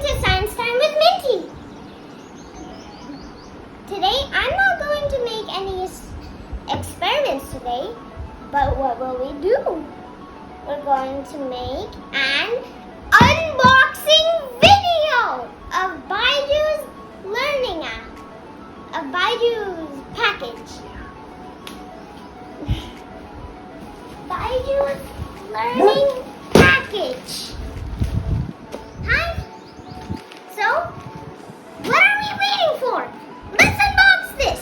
to Science Time with Minty. Today, I'm not going to make any experiments today, but what will we do? We're going to make an unboxing video of BYJU'S learning app, of BYJU'S package. BYJU'S learning package. Hi. So, what are we waiting for? Let's unbox this.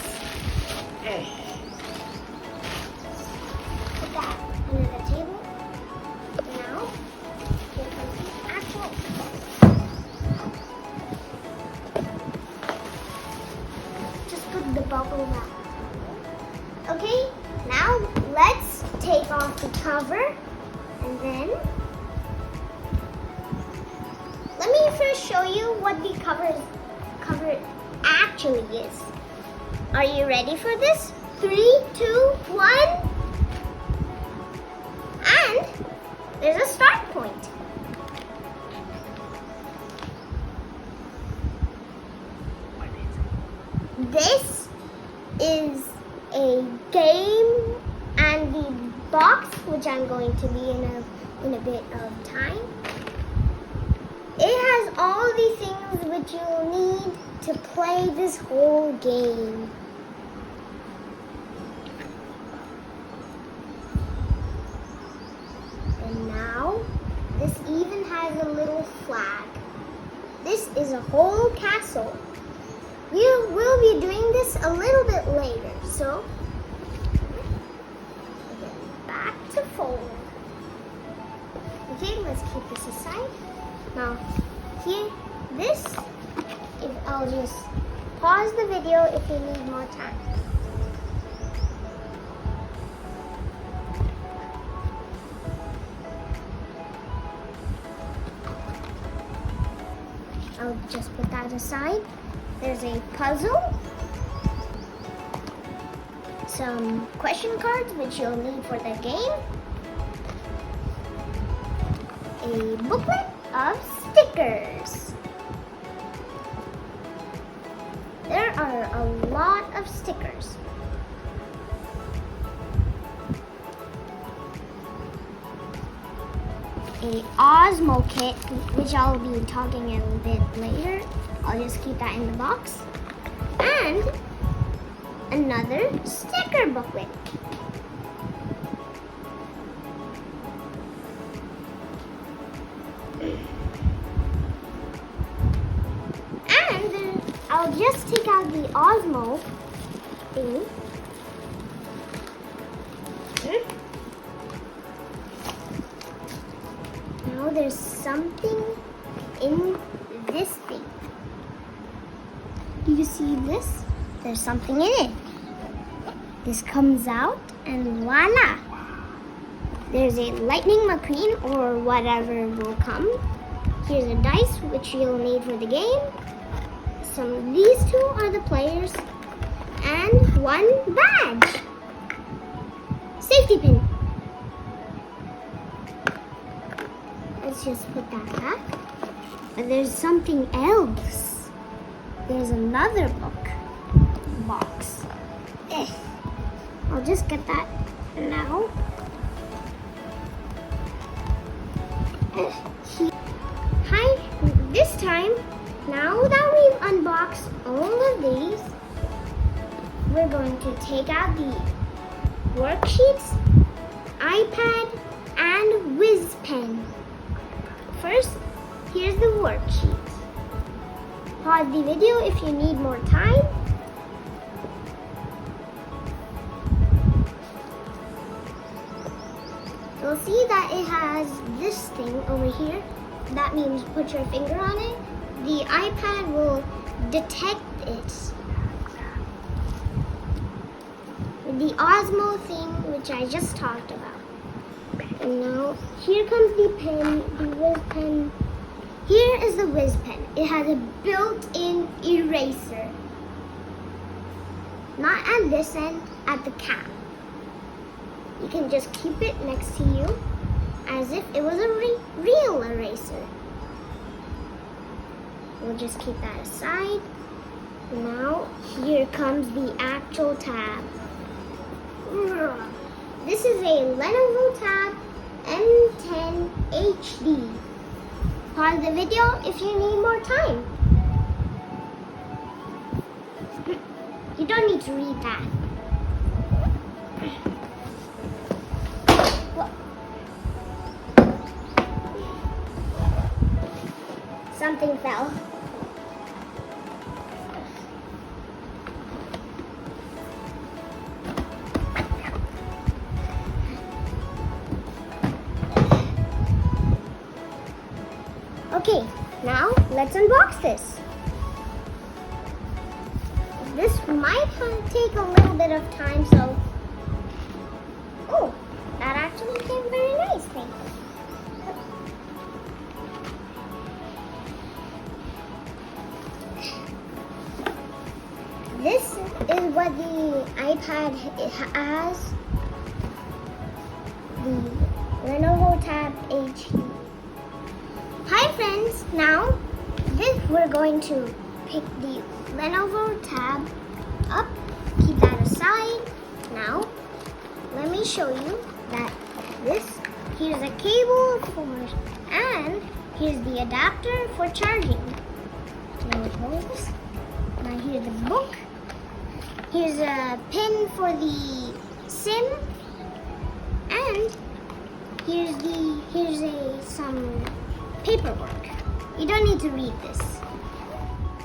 Put that under the table. Now, here comes the actual. Just put the bubble wrap. Okay, now let's take off the cover and then let me first show you what the cover actually is. Are you ready for this? 3, 2, 1. And there's a start point. This is a game and the box, which I'm going to be in a bit of time. It has all the things which you'll need to play this whole game. And now, this even has a little flag. This is a whole castle. We'll be doing this a little bit later, so back to forward. Okay, let's keep this aside. Now, here, this, if I'll just pause the video if you need more time. I'll just put that aside. There's a puzzle, some question cards which you'll need for the game, a booklet of stickers. There are a lot of stickers. A Osmo kit, which I'll be talking a bit later. I'll just keep that in the box. And another sticker booklet. And I'll just take out the Osmo thing. Now there's something in this thing. Do you see this? There's something in it. This comes out and voila! There's a lightning McQueen or whatever will come. Here's a dice which you'll need for the game. These two are the players. And one badge. Safety pin. Let's just put that back. And there's something else. There's another box. I'll just get that now. Hi, this time, now that we've unboxed all of these, we're going to take out the worksheets, iPad, and Whiz Pen. First, here's the worksheet. Pause the video if you need more time. You'll see that it has this thing over here. That means put your finger on it. The iPad will detect it. The Osmo thing, which I just talked about. And now, here comes the pen, the Whiz Pen. Here is the Whiz Pen. It has a built-in eraser. Not at this end, at the cap. You can just keep it next to you as if it was a real eraser. we'll just keep that aside. Now, here comes the actual tab. This is a Lenovo Tab M10 HD. Pause the video if you need more time. You don't need to read that. Something fell. Okay, now let's unbox this. This might take a little bit of time, so... Oh, that actually came very nice, thank you. This is what the iPad has. The Lenovo Tab HD. Hi friends, now we're going to pick the Lenovo Tab up, keep that aside. Now, let me show you that here's a cable and here's the adapter for charging. Let me close this. Now here's the book. Here's a pin for the SIM, and here's some paperwork. You don't need to read this.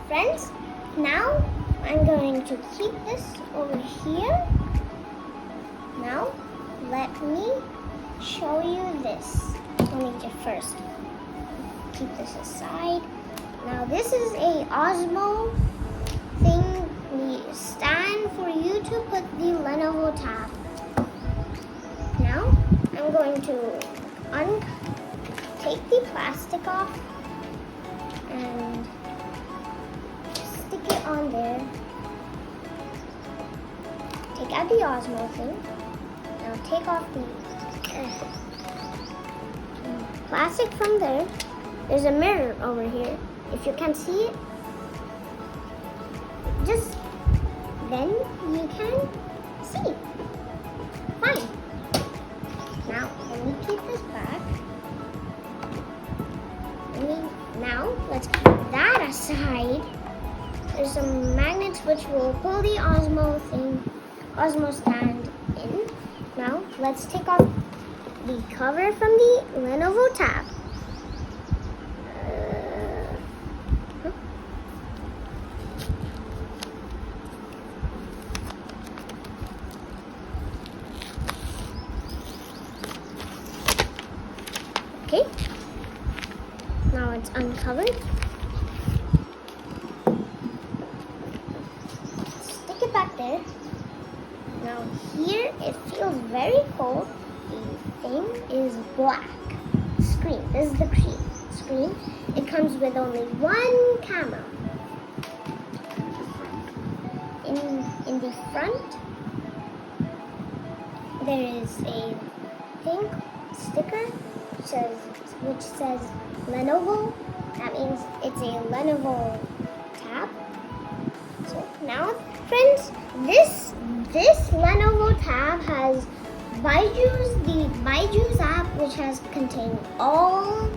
Friends, now I'm going to keep this over here. Now, let me show you this. Let me just first keep this aside. Now, this is a Osmo thing, the stand for you to put the Lenovo Tab. Now, I'm going to take the plastic off and stick it on there. Take out the Osmo thing. Now take off the plastic from there. There's a mirror over here. If you can't see it, then you can see. Fine. Now let me keep this back. Now let's keep that aside. There's some magnets which will pull the Osmo stand in. Now let's take off the cover from the Lenovo Tab. Okay. Now it's uncovered. Stick it back there. Now here it feels very cold. The thing is black. Screen. This is the screen. It comes with only one camera. In the front there is a sticker which says Lenovo. That means it's a Lenovo Tab. So now, friends, this Lenovo Tab has the BYJU'S app, which has contained all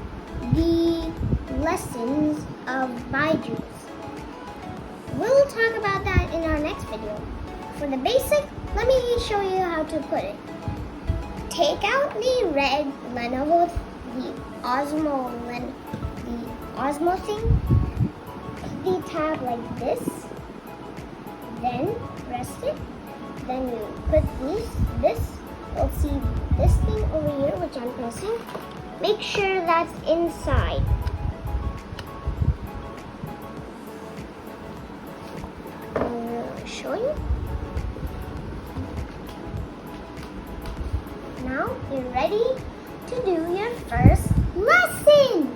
the lessons of BYJU'S. We'll talk about that in our next video. For the basic, let me show you how to put it. Take out the red Lenovo, the Osmo thing. Put the tab like this. Then rest it. Then you put this. You'll see this thing over here, which I'm pressing. Make sure that's inside. I'll show you. Now you're ready to do your first lesson.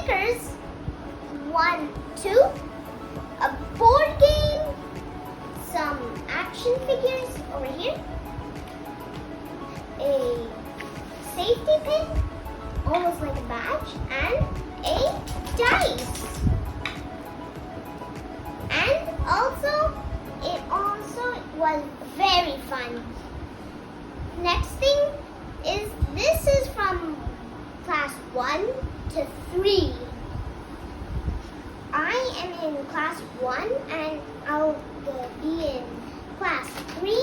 stickers. 1, 2. A board game. Some action figures over here. A safety pin, almost like a badge, and a dice. And it also was very fun. Next thing is, this is from class 1 to 3. I am in class 1 and I'll be in class 3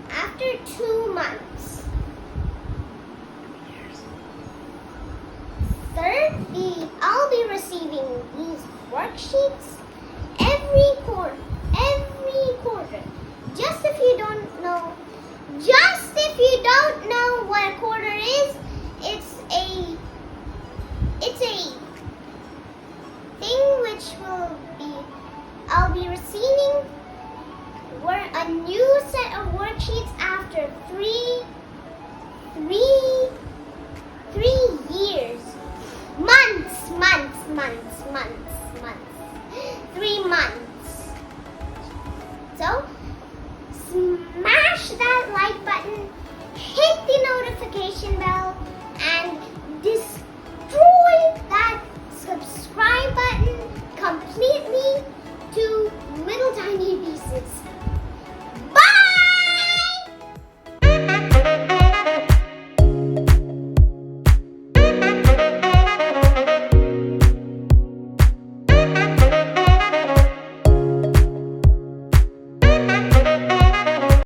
after 2 months. Third, I'll be receiving these worksheets every quarter. Just if you don't know what a quarter is, it's a thing which I'll be receiving a new set of worksheets after three years. Months. 3 months. So, smash that like button, hit the notification bell,